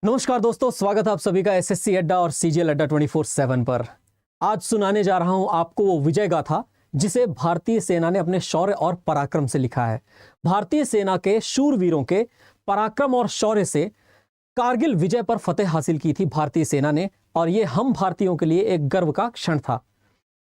नमस्कार दोस्तों, स्वागत है आप सभी का एसएससी अड्डा और सीजीएल अड्डा 24/7 पर। आज सुनाने जा रहा हूं आपको वो विजय गाथा जिसे भारतीय सेना ने अपने शौर्य और पराक्रम से लिखा है। भारतीय सेना के शूरवीरों के पराक्रम और शौर्य से कारगिल विजय पर फतेह हासिल की थी भारतीय सेना ने, और ये हम भारतीयों के लिए एक गर्व का क्षण था।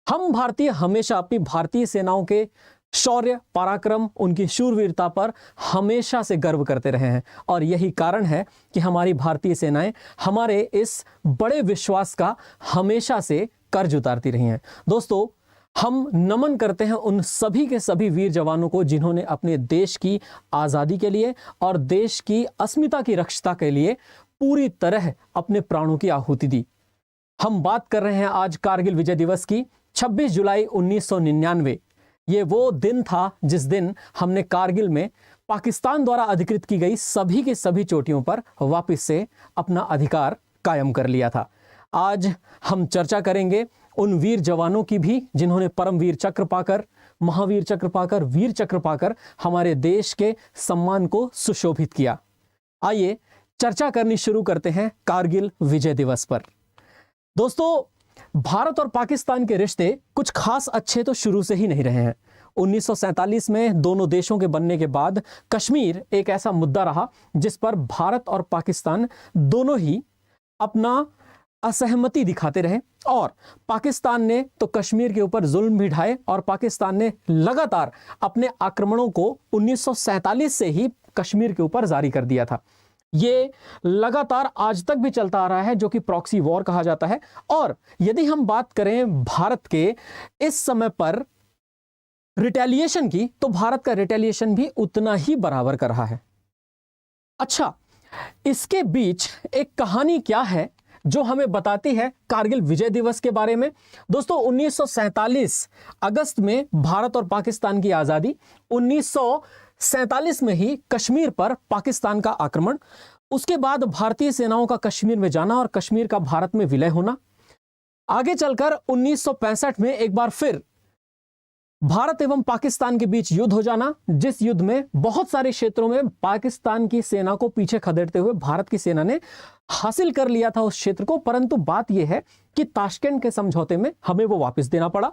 हम भारतीय हमेशा अपनी भारतीय सेनाओं के शौर्य, पराक्रम, उनकी शूरवीरता पर हमेशा से गर्व करते रहे हैं, और यही कारण है कि हमारी भारतीय सेनाएं हमारे इस बड़े विश्वास का हमेशा से कर्ज उतारती रही हैं। दोस्तों, हम नमन करते हैं उन सभी के सभी वीर जवानों को जिन्होंने अपने देश की आज़ादी के लिए और देश की अस्मिता की रक्षा के लिए पूरी तरह अपने प्राणों की आहुति दी। हम बात कर रहे हैं आज कारगिल विजय दिवस की। 26 जुलाई 1999 ये वो दिन था जिस दिन हमने कारगिल में पाकिस्तान द्वारा अधिकृत की गई सभी के सभी चोटियों पर वापस से अपना अधिकार कायम कर लिया था। आज हम चर्चा करेंगे उन वीर जवानों की भी जिन्होंने परमवीर चक्र पाकर, महावीर चक्र पाकर, वीर चक्र पाकर हमारे देश के सम्मान को सुशोभित किया। आइए चर्चा करनी शुरू करते हैं कारगिल विजय दिवस पर। दोस्तों, भारत और पाकिस्तान के रिश्ते कुछ खास अच्छे तो शुरू से ही नहीं रहे हैं। 1947 में दोनों देशों के बनने के बाद कश्मीर एक ऐसा मुद्दा रहा जिस पर भारत और पाकिस्तान दोनों ही अपना असहमति दिखाते रहे, और पाकिस्तान ने तो कश्मीर के ऊपर जुल्म भी ढाए और पाकिस्तान ने लगातार अपने आक्रमणों को 1947 से ही कश्मीर के ऊपर जारी कर दिया था। ये लगातार आज तक भी चलता आ रहा है, जो कि प्रॉक्सी वॉर कहा जाता है। और यदि हम बात करें भारत के इस समय पर रिटेलिएशन की, तो भारत का रिटेलिएशन भी उतना ही बराबर कर रहा है। अच्छा, इसके बीच एक कहानी क्या है जो हमें बताती है कारगिल विजय दिवस के बारे में। दोस्तों, 1947 अगस्त में भारत और पाकिस्तान की आजादी, 1947 में ही कश्मीर पर पाकिस्तान का आक्रमण, उसके बाद भारतीय सेनाओं का कश्मीर में जाना और कश्मीर का भारत में विलय होना, आगे चलकर 1965 में एक बार फिर भारत एवं पाकिस्तान के बीच युद्ध हो जाना, जिस युद्ध में बहुत सारे क्षेत्रों में पाकिस्तान की सेना को पीछे खदेड़ते हुए भारत की सेना ने हासिल कर लिया था उस क्षेत्र को, परंतु बात यह है कि ताशकंद के समझौते में हमें वो वापस देना पड़ा।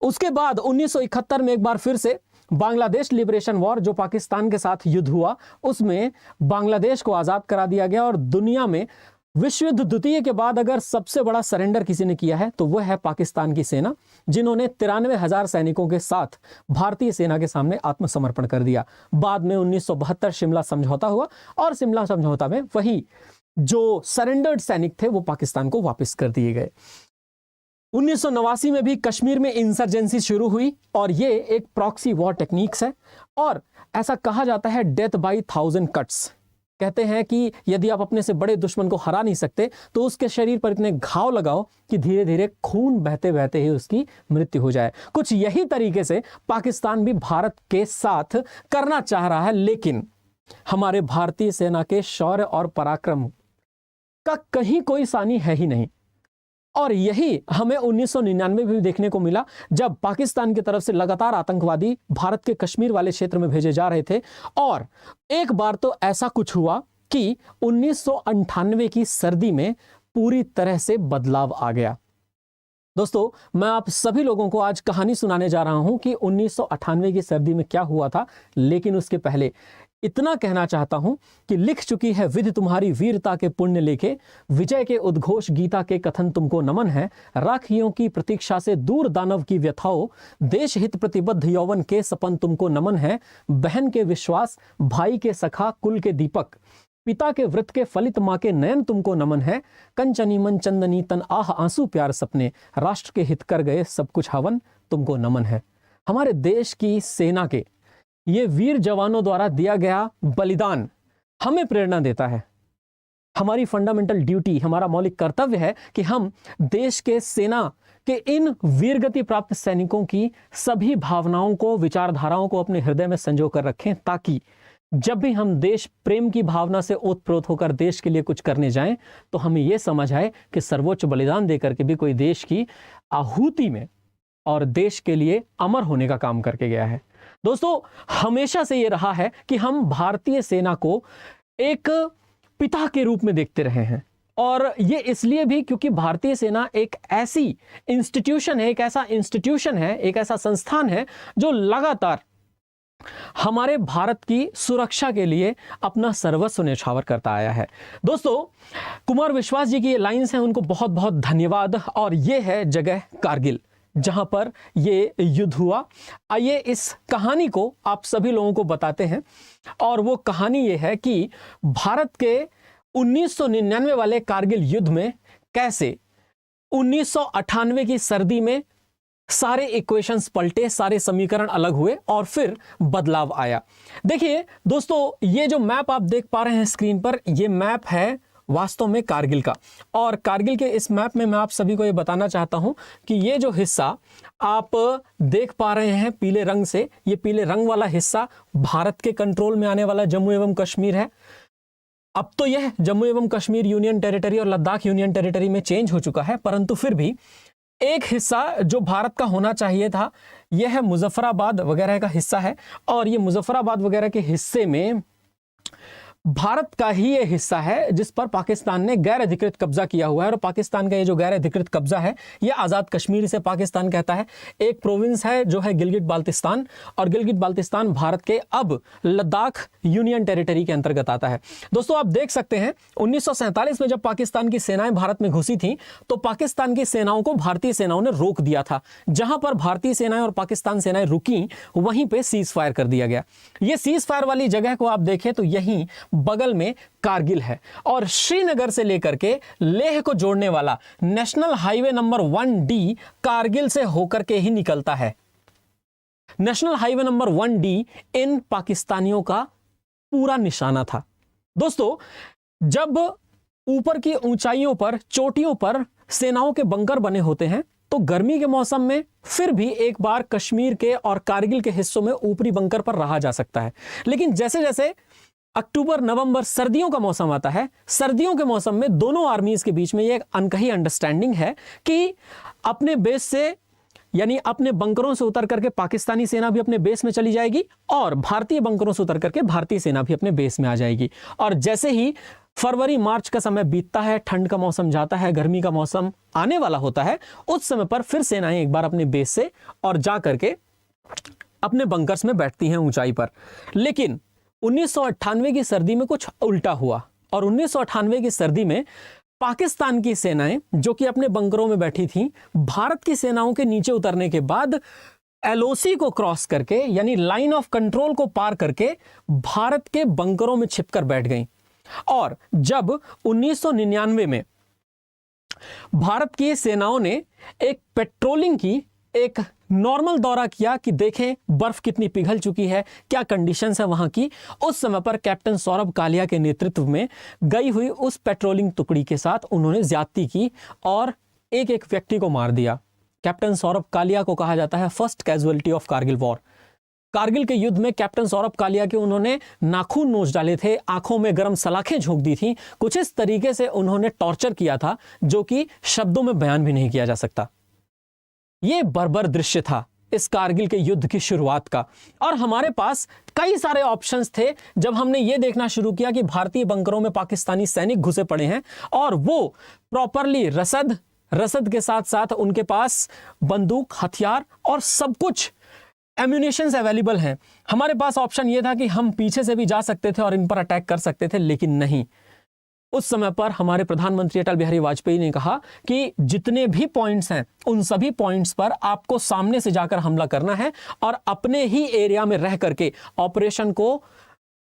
उसके बाद 1971 में एक बार फिर से बांग्लादेश लिबरेशन वॉर, जो पाकिस्तान के साथ युद्ध हुआ, उसमें बांग्लादेश को आजाद करा दिया गया, और दुनिया में विश्व युद्ध द्वितीय के बाद अगर सबसे बड़ा सरेंडर किसी ने किया है तो वह है पाकिस्तान की सेना, जिन्होंने 93,000 सैनिकों के साथ भारतीय सेना के सामने आत्मसमर्पण कर दिया। बाद में 1972 शिमला समझौता हुआ, और शिमला समझौता में वही जो सरेंडर्ड सैनिक थे वो पाकिस्तान को वापस कर दिए गए। 1989 में भी कश्मीर में इंसर्जेंसी शुरू हुई, और ये एक प्रॉक्सी वॉर टेक्निक्स है, और ऐसा कहा जाता है डेथ बाय 1000 कट्स। कहते हैं कि यदि आप अपने से बड़े दुश्मन को हरा नहीं सकते तो उसके शरीर पर इतने घाव लगाओ कि धीरे धीरे खून बहते बहते ही उसकी मृत्यु हो जाए। कुछ यही तरीके से पाकिस्तान भी भारत के साथ करना चाह रहा है, लेकिन हमारे भारतीय सेना के शौर्य और पराक्रम का कहीं कोई सानी है ही नहीं। और यही हमें 1999 में भी देखने को मिला, जब पाकिस्तान की तरफ से लगातार आतंकवादी भारत के कश्मीर वाले क्षेत्र में भेजे जा रहे थे, और एक बार तो ऐसा कुछ हुआ कि 1998 की सर्दी में पूरी तरह से बदलाव आ गया। दोस्तों, मैं आप सभी लोगों को आज कहानी सुनाने जा रहा हूं कि 1998 की सर्दी में क्या हुआ था, लेकिन उसके पहले इतना कहना चाहता हूं कि लिख चुकी है विधि तुम्हारी वीरता के पुण्य लेके, विजय के उद्घोष गीता के कथन तुमको नमन है, राखियों की प्रतीक्षा से दूर दानव की व्यथाओं, देश हित प्रतिबद्ध यौवन के सपन तुमको नमन है, बहन के विश्वास, भाई के सखा, कुल के दीपक, पिता के व्रत के फलित माँ के नयन तुमको नमन है, कंचनी मन चंदनी तन आह आंसू प्यार सपने, राष्ट्र के हित कर गए सब कुछ हवन तुमको नमन है। हमारे देश की सेना के ये वीर जवानों द्वारा दिया गया बलिदान हमें प्रेरणा देता है। हमारी फंडामेंटल ड्यूटी, हमारा मौलिक कर्तव्य है कि हम देश के सेना के इन वीरगति प्राप्त सैनिकों की सभी भावनाओं को, विचारधाराओं को अपने हृदय में संजो कर रखें, ताकि जब भी हम देश प्रेम की भावना से ओतप्रोत होकर देश के लिए कुछ करने जाएं तो हमें यह समझ आए कि सर्वोच्च बलिदान देकर के भी कोई देश की आहुति में और देश के लिए अमर होने का काम करके गया है। दोस्तों, हमेशा से ये रहा है कि हम भारतीय सेना को एक पिता के रूप में देखते रहे हैं। और ये इसलिए भी क्योंकि भारतीय सेना एक ऐसी इंस्टीट्यूशन है, एक ऐसा इंस्टीट्यूशन है, एक ऐसा संस्थान है जो लगातार हमारे भारत की सुरक्षा के लिए अपना सर्वस्व न्यौछावर करता आया है। दोस्तों, कुमार विश्वास जी की ये लाइंस हैं, उनको बहुत बहुत धन्यवाद। और ये है जगह कारगिल जहां पर ये युद्ध हुआ। आइए इस कहानी को आप सभी लोगों को बताते हैं। और वो कहानी ये है कि भारत के 1999 वाले कारगिल युद्ध में कैसे 1998 की सर्दी में सारे इक्वेशंस पलटे, सारे समीकरण अलग हुए और फिर बदलाव आया। देखिए दोस्तों, ये जो मैप आप देख पा रहे हैं स्क्रीन पर, ये मैप है वास्तव में कारगिल का। और कारगिल के इस मैप में मैं आप सभी को ये बताना चाहता हूं कि ये जो हिस्सा आप देख पा रहे हैं पीले रंग से, ये पीले रंग वाला हिस्सा भारत के कंट्रोल में आने वाला जम्मू एवं कश्मीर है। अब तो यह जम्मू एवं कश्मीर यूनियन टेरिटरी और लद्दाख यूनियन टेरिटरी में चेंज हो चुका है, परंतु फिर भी एक हिस्सा जो भारत का होना चाहिए था, यह है मुजफ्फराबाद वगैरह का हिस्सा है। और ये मुजफ्फराबाद वगैरह के हिस्से में भारत का ही ये हिस्सा है जिस पर पाकिस्तान ने गैर अधिकृत कब्जा किया हुआ है। और पाकिस्तान का ये जो गैर अधिकृत कब्जा है, ये आज़ाद कश्मीर से पाकिस्तान कहता है। एक प्रोविंस है जो है गिलगित बाल्तिस्तान, और गिलगित बाल्तिस्तान भारत के अब लद्दाख यूनियन टेरिटरी के अंतर्गत आता है। दोस्तों, आप देख सकते हैं 1947 में जब पाकिस्तान की सेनाएं भारत में घुसी थी, तो पाकिस्तान की सेनाओं को भारतीय सेनाओं ने रोक दिया था। जहां पर भारतीय सेनाएं और पाकिस्तान सेनाएं रुकी, वहीं पर सीज फायर कर दिया गया। ये सीज फायर वाली जगह को आप देखें तो यहीं बगल में कारगिल है। और श्रीनगर से लेकर के लेह को जोड़ने वाला national highway number 1D Kargil से होकर के ही निकलता है। नेशनल हाईवे नंबर 1D इन पाकिस्तानियों का पूरा निशाना था। दोस्तों, जब ऊपर की ऊंचाइयों पर, चोटियों पर सेनाओं के बंकर बने होते हैं, तो गर्मी के मौसम में फिर भी एक बार कश्मीर के और कारगिल के हिस्सों में ऊपरी बंकर पर रहा जा सकता है। लेकिन जैसे जैसे अक्टूबर नवंबर सर्दियों का मौसम आता है, सर्दियों के मौसम में दोनों आर्मीज के बीच में ये एक अनकही अंडरस्टैंडिंग है कि अपने बेस से, यानी अपने बंकरों से उतर करके पाकिस्तानी सेना भी अपने बेस में चली जाएगी और भारतीय बंकरों से उतर करके भारतीय सेना भी अपने बेस में आ जाएगी। और जैसे ही फरवरी मार्च का समय बीतता है, ठंड का मौसम जाता है, गर्मी का मौसम आने वाला होता है, उस समय पर फिर सेनाएं एक बार अपने बेस से और जा करके अपने बंकर्स में बैठती हैं ऊंचाई पर। लेकिन 1998 की सर्दी में कुछ उल्टा हुआ। और 1998 की सर्दी में पाकिस्तान की सेनाएं जो कि अपने बंकरों में बैठी थीं, भारत की सेनाओं के नीचे उतरने के बाद LOC को क्रॉस करके, यानी लाइन ऑफ कंट्रोल को पार करके भारत के बंकरों में छिपकर बैठ गईं। और जब 1999 में भारत की सेनाओं ने एक पेट्रोलिंग की, एक नॉर्मल दौरा किया कि देखें बर्फ कितनी पिघल चुकी है, क्या कंडीशंस है वहां की, उस समय पर कैप्टन सौरभ कालिया के नेतृत्व में गई हुई उस पेट्रोलिंग टुकड़ी के साथ उन्होंने ज्यादती की और एक एक व्यक्ति को मार दिया। कैप्टन सौरभ कालिया को कहा जाता है first casualty of Kargil war. Kargil के युद्ध में कैप्टन सौरभ कालिया के उन्होंने नाखून नोच डाले थे, आंखों में गर्म सलाखें झोंक दी थी, कुछ इस तरीके से उन्होंने टॉर्चर किया था जो कि शब्दों में बयान भी नहीं किया जा सकता। ये बर्बर दृश्य था इस कारगिल के युद्ध की शुरुआत का। और हमारे पास कई सारे ऑप्शंस थे जब हमने ये देखना शुरू किया कि भारतीय बंकरों में पाकिस्तानी सैनिक घुसे पड़े हैं और वो प्रॉपरली रसद के साथ साथ उनके पास बंदूक, हथियार और सब कुछ एम्यूनेशंस अवेलेबल हैं। हमारे पास ऑप्शन ये था कि हम पीछे से भी जा सकते थे और इन पर अटैक कर सकते थे, लेकिन नहीं। उस समय पर हमारे प्रधानमंत्री अटल बिहारी वाजपेयी ने कहा कि जितने भी पॉइंट्स हैं उन सभी पॉइंट्स पर आपको सामने से जाकर हमला करना है और अपने ही एरिया में रह करके ऑपरेशन को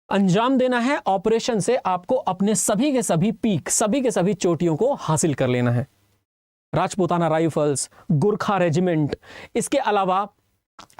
अंजाम देना है। ऑपरेशन से आपको अपने सभी के सभी पीक, सभी के सभी चोटियों को हासिल कर लेना है। राजपूताना राइफल्स, गुरखा रेजिमेंट, इसके अलावा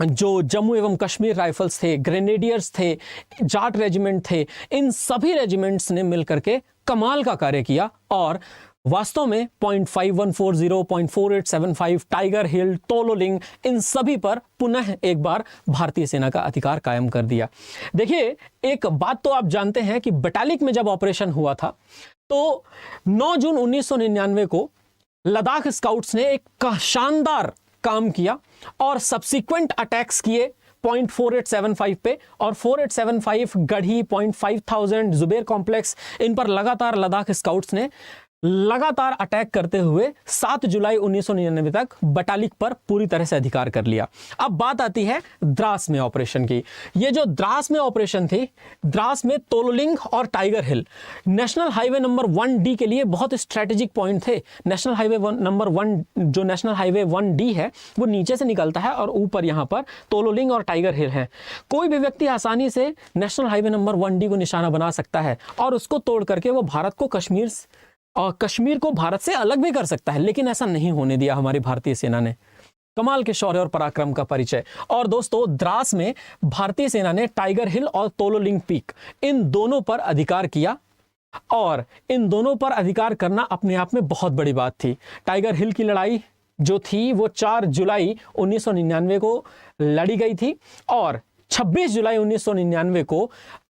जो जम्मू एवं कश्मीर राइफल्स थे, ग्रेनेडियर्स थे, जाट रेजिमेंट थे, इन सभी रेजिमेंट्स ने मिलकर के कमाल का कार्य किया और वास्तव में 0.5140, 0.4875, टाइगर हिल, तोलोलिंग, इन सभी पर पुनः एक बार भारतीय सेना का अधिकार कायम कर दिया। देखिए, एक बात तो आप जानते हैं कि बटालिक में जब ऑपरेशन हुआ था तो 9 जून 1999 को लद्दाख स्काउट्स ने एक शानदार काम किया और सब्सिक्वेंट अटैक्स किए .4875 पे और 4875 गढ़ी, .5000 जुबेर कॉम्प्लेक्स, इन पर लगातार लद्दाख स्काउट्स ने लगातार अटैक करते हुए 7 जुलाई 1999 तक बटालिक पर पूरी तरह से अधिकार कर लिया। अब बात आती है द्रास में ऑपरेशन की। ये जो द्रास में ऑपरेशन थी, द्रास में तोलोलिंग और टाइगर हिल नेशनल हाईवे नंबर 1D के लिए बहुत स्ट्रेटेजिक पॉइंट थे। नेशनल हाईवे नंबर 1 जो नेशनल हाईवे 1D है वो नीचे से निकलता है और ऊपर यहाँ पर तोलोलिंग और टाइगर हिल है। कोई भी व्यक्ति आसानी से नेशनल हाईवे नंबर 1D को निशाना बना सकता है और उसको तोड़ करके वो भारत को कश्मीर को भारत से अलग भी कर सकता है, लेकिन ऐसा नहीं होने दिया हमारी भारतीय सेना ने। कमाल के शौर्य और पराक्रम का परिचय। और दोस्तों, द्रास में भारतीय सेना ने टाइगर हिल और तोलोलिंग पीक इन दोनों पर अधिकार किया और इन दोनों पर अधिकार करना अपने आप में बहुत बड़ी बात थी। टाइगर हिल की लड़ाई जो थी वो 4 जुलाई 1999 को लड़ी गई थी और 26 जुलाई 1999 को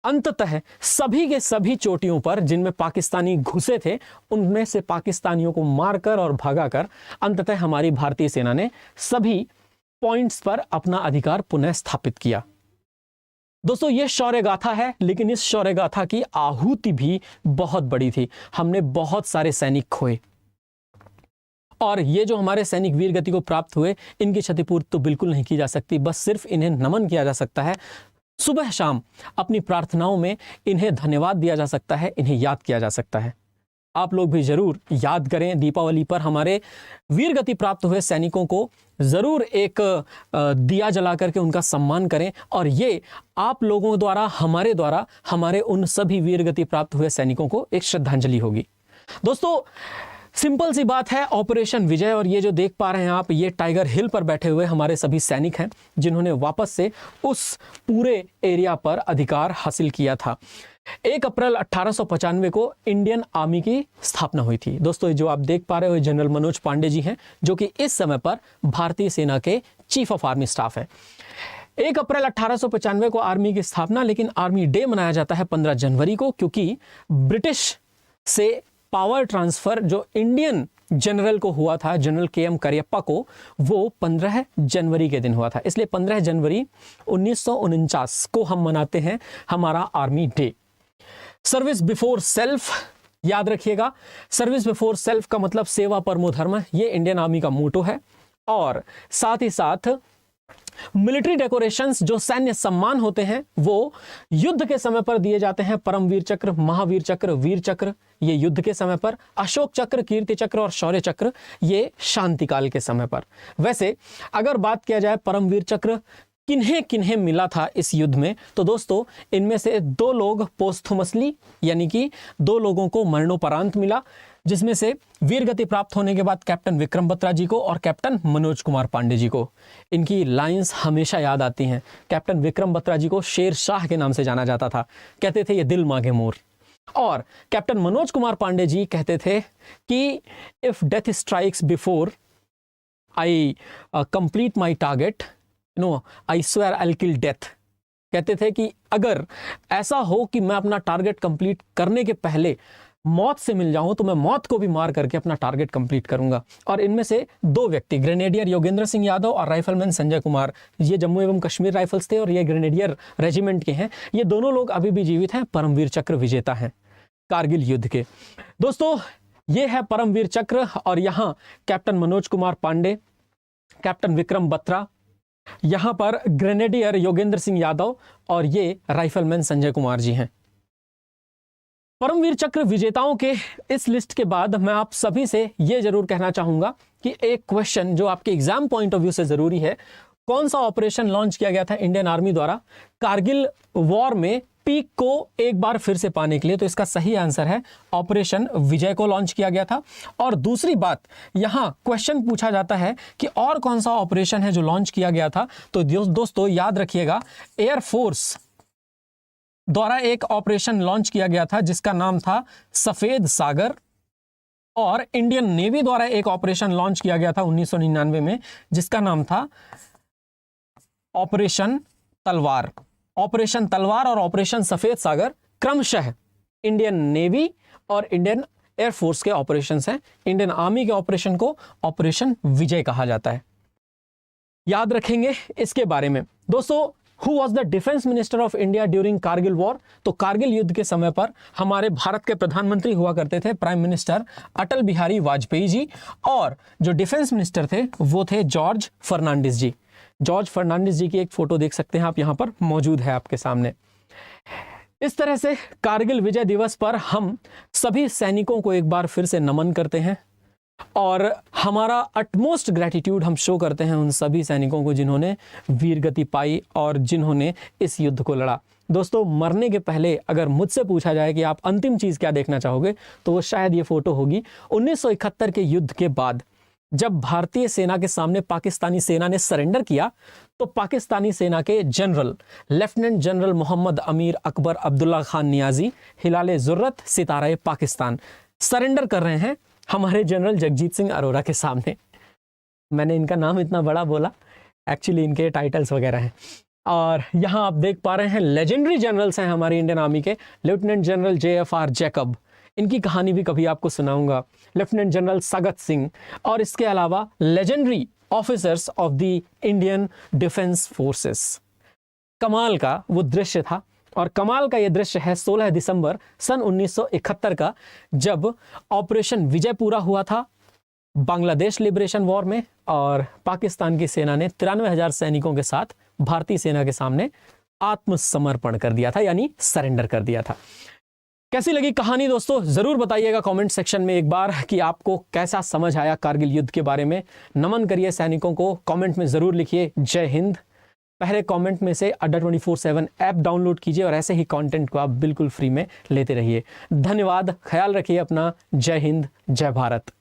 अंततः सभी के सभी चोटियों पर जिनमें पाकिस्तानी घुसे थे उनमें से पाकिस्तानियों को मारकर और भगाकर अंततः हमारी भारतीय सेना ने सभी पॉइंट्स पर अपना अधिकार पुनः स्थापित किया। दोस्तों, यह शौर्य गाथा है, लेकिन इस शौर्य गाथा की आहुति भी बहुत बड़ी थी। हमने बहुत सारे सैनिक खोए और ये जो हमारे सैनिक वीर गति को प्राप्त हुए, इनकी क्षतिपूर्ति तो बिल्कुल नहीं की जा सकती, बस सिर्फ इन्हें नमन किया जा सकता है। सुबह शाम अपनी प्रार्थनाओं में इन्हें धन्यवाद दिया जा सकता है, इन्हें याद किया जा सकता है। आप लोग भी जरूर याद करें, दीपावली पर हमारे वीर गति प्राप्त हुए सैनिकों को जरूर एक दिया जला करके उनका सम्मान करें और ये आप लोगों द्वारा हमारे उन सभी वीर गति प्राप्त हुए सैनिकों को एक श्रद्धांजलि होगी। दोस्तों, सिंपल सी बात है, ऑपरेशन विजय। और ये जो देख पा रहे हैं आप, ये टाइगर हिल पर बैठे हुए हमारे सभी सैनिक हैं जिन्होंने वापस से उस पूरे एरिया पर अधिकार हासिल किया था। 1 अप्रैल 1895 को इंडियन आर्मी की स्थापना हुई थी। दोस्तों, जो आप देख पा रहे हो जनरल मनोज पांडे जी हैं, जो कि इस समय पर भारतीय सेना के चीफ ऑफ आर्मी स्टाफ हैं। 1 अप्रैल 1895 को आर्मी की स्थापना, लेकिन आर्मी डे मनाया जाता है 15 जनवरी को, क्योंकि ब्रिटिश से पावर ट्रांसफर जो इंडियन जनरल को हुआ था, जनरल KM करियप्पा को, वो 15 जनवरी के दिन हुआ था। इसलिए 15 जनवरी 1949 को हम मनाते हैं हमारा army day. Service before self याद रखिएगा। सर्विस बिफोर सेल्फ का मतलब सेवा परमो धर्म, ये इंडियन आर्मी का मोटो है। और साथ ही साथ मिलिट्री डेकोरेशंस, जो सैन्य सम्मान होते हैं, वो युद्ध के समय पर दिए जाते हैं। परमवीर चक्र, महावीर चक्र, वीर चक्र ये युद्ध के समय पर, अशोक चक्र, कीर्ति चक्र और शौर्य चक्र ये शांति काल के समय पर। वैसे अगर बात किया जाए परमवीर चक्र किन्हें किन्हें मिला था इस युद्ध में, तो दोस्तों इनमें से 2 लोग पोस्थुमसली, यानी कि 2 लोगों को मरणोपरांत मिला, जिसमें से वीर गति प्राप्त होने के बाद कैप्टन विक्रम बत्रा जी को और कैप्टन मनोज कुमार पांडे जी को। इनकी लाइंस हमेशा याद आती हैं। कैप्टन विक्रम बत्रा जी को शेर शाह के नाम से जाना जाता था, कहते थे ये दिल मांगे मोर। और कैप्टन मनोज कुमार पांडे जी कहते थे कि if death strikes before I complete my target, I swear I will kill death. कहते थे कि अगर ऐसा हो कि मैं अपना टारगेट कंप्लीट करने के पहले मौत से मिल जाऊं तो मैं मौत को भी मार करके अपना टारगेट कंप्लीट करूंगा। और इनमें से 2 व्यक्ति, ग्रेनेडियर योगेंद्र सिंह यादव और राइफलमैन संजय कुमार, ये जम्मू एवं कश्मीर राइफल्स थे और ये ग्रेनेडियर रेजिमेंट के हैं। ये दोनों लोग अभी भी जीवित हैं, परमवीर चक्र विजेता हैं कारगिल युद्ध के। दोस्तों, ये है परमवीर चक्र और यहाँ कैप्टन मनोज कुमार पांडे, कैप्टन विक्रम बत्रा, यहां पर ग्रेनेडियर योगेंद्र सिंह यादव और ये राइफलमैन संजय कुमार जी हैं। परमवीर चक्र विजेताओं के इस लिस्ट के बाद मैं आप सभी से यह जरूर कहना चाहूंगा कि एक क्वेश्चन जो आपके एग्जाम पॉइंट ऑफ व्यू से जरूरी है, कौन सा ऑपरेशन लॉन्च किया गया था इंडियन आर्मी द्वारा कारगिल वॉर में पीक को एक बार फिर से पाने के लिए? तो इसका सही आंसर है ऑपरेशन विजय को लॉन्च किया गया था। और दूसरी बात, यहां क्वेश्चन पूछा जाता है कि और कौन सा ऑपरेशन है जो लॉन्च किया गया था, तो दोस्तों याद रखिएगा, एयरफोर्स द्वारा एक ऑपरेशन लॉन्च किया गया था जिसका नाम था सफेद सागर, और इंडियन नेवी द्वारा एक ऑपरेशन लॉन्च किया गया था 1999 में जिसका नाम था ऑपरेशन तलवार। ऑपरेशन तलवार और ऑपरेशन सफेद सागर क्रमशः इंडियन नेवी और इंडियन एयरफोर्स के ऑपरेशंस हैं। इंडियन आर्मी के ऑपरेशन को ऑपरेशन विजय कहा जाता है। याद रखेंगे इसके बारे में। दोस्तों, who was the defence minister of India during Kargil war? तो कारगिल युद्ध के समय पर हमारे भारत के प्रधानमंत्री हुआ करते थे प्राइम मिनिस्टर अटल बिहारी वाजपेयी जी, और जो डिफेंस मिनिस्टर थे वो थे जॉर्ज फर्नांडिस जी। जॉर्ज फर्नांडिस जी की एक फोटो देख सकते हैं आप, यहाँ पर मौजूद है आपके सामने। इस तरह से कारगिल विजय दिवस पर हम सभी सैनिकों को एक बार फिर से नमन करते हैं और हमारा अटमोस्ट ग्रैटिट्यूड हम शो करते हैं उन सभी सैनिकों को जिन्होंने वीरगति पाई और जिन्होंने इस युद्ध को लड़ा। दोस्तों, मरने के पहले अगर मुझसे पूछा जाए कि आप अंतिम चीज़ क्या देखना चाहोगे, तो वो शायद ये फोटो होगी 1971 के युद्ध के बाद जब भारतीय सेना के सामने पाकिस्तानी सेना ने सरेंडर किया, तो पाकिस्तानी सेना के जनरल लेफ्टिनेंट जनरल मोहम्मद अमीर अकबर अब्दुल्ला खान नियाजी, हिलाले जुर्रत सितारा पाकिस्तान, सरेंडर कर रहे हैं हमारे जनरल जगजीत सिंह अरोरा के सामने। मैंने इनका नाम इतना बड़ा बोला, एक्चुअली इनके टाइटल्स वगैरह हैं। और यहाँ आप देख पा रहे हैं लेजेंडरी जनरल्स हैं हमारी इंडियन आर्मी के, लेफ्टिनेंट जनरल JFR जैकब, इनकी कहानी भी कभी आपको सुनाऊंगा, लेफ्टिनेंट जनरल सगत सिंह, और इसके अलावा legendary officers of the Indian defence forces. कमाल का वो दृश्य था, और कमाल का ये दृश्य है 16 दिसंबर सन 1971 का, जब ऑपरेशन विजय पूरा हुआ था बांग्लादेश लिबरेशन वॉर में, और पाकिस्तान की सेना ने 93,000 सैनिकों के साथ भारतीय सेना के सामने आत्मसमर्पण कर दिया था, यानी सरेंडर कर दिया था। कैसी लगी कहानी दोस्तों? जरूर बताइएगा कमेंट सेक्शन में एक बार कि आपको कैसा समझ आया कारगिल युद्ध के बारे में। नमन करिए सैनिकों को, कमेंट में जरूर लिखिए जय हिंद। पहले कमेंट में से अड्डा 24/7 ऐप डाउनलोड कीजिए और ऐसे ही कंटेंट को आप बिल्कुल फ्री में लेते रहिए। धन्यवाद, ख्याल रखिए अपना। जय हिंद, जय भारत।